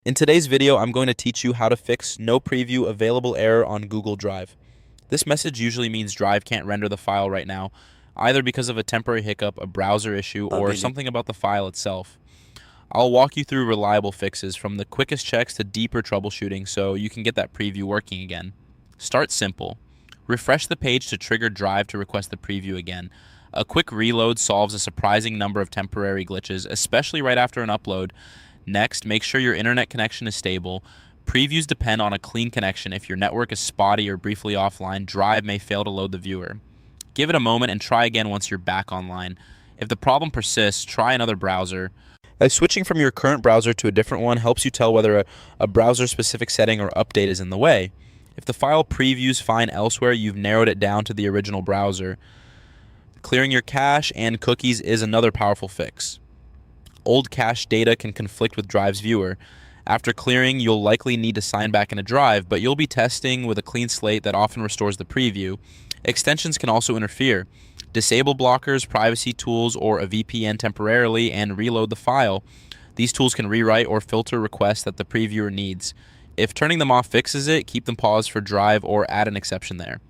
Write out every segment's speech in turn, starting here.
In today's video, I'm going to teach you how to fix no preview available error on Google Drive. This message usually means Drive can't render the file right now, either because of a temporary hiccup, a browser issue, or Really? something about the file itself. I'll walk you through reliable fixes from the quickest checks to deeper troubleshooting so you can get that preview working again. Start simple. Refresh the page to trigger Drive to request the preview again. A quick reload solves a surprising number of temporary glitches, especially right after an upload. Next, make sure your internet connection is stable. Previews depend on a clean connection. If your network is spotty or briefly offline, Drive may fail to load the viewer. Give it a moment and try again once you're back online. If the problem persists, try another browser. As switching from your current browser to a different one helps you tell whether a browser-specific setting or update is in the way. If the file previews fine elsewhere, you've narrowed it down to the original browser. Clearing your cache and cookies is another powerful fix. Old cache data can conflict with Drive's viewer. After clearing, you'll likely need to sign back into Drive, but you'll be testing with a clean slate that often restores the preview. Extensions can also interfere. Disable blockers, privacy tools, or a VPN temporarily and reload the file. These tools can rewrite or filter requests that the previewer needs. If turning them off fixes it, keep them paused for Drive or add an exception there.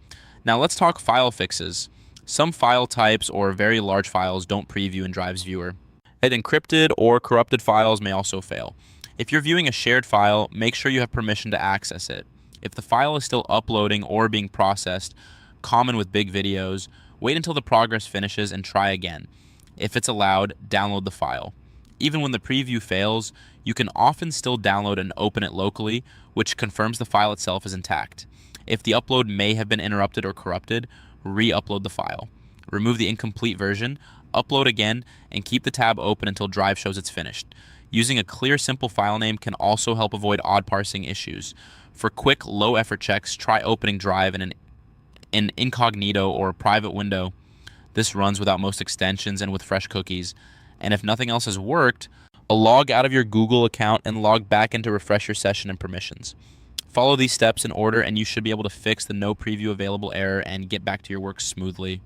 Now let's talk file fixes. Some file types or very large files don't preview in Drive's viewer. And encrypted or corrupted files may also fail. If you're viewing a shared file, make sure you have permission to access it. If the file is still uploading or being processed, common with big videos, wait until the progress finishes and try again. If it's allowed, download the file. Even when the preview fails, you can often still download and open it locally, which confirms the file itself is intact. If the upload may have been interrupted or corrupted, re-upload the file. Remove the incomplete version, upload again, and keep the tab open until Drive shows it's finished. Using a clear, simple file name can also help avoid odd parsing issues. For quick, low-effort checks, try opening Drive in an incognito or a private window. This runs without most extensions and with fresh cookies. And if nothing else has worked, log out of your Google account and log back in to refresh your session and permissions. Follow these steps in order and you should be able to fix the no preview available error and get back to your work smoothly.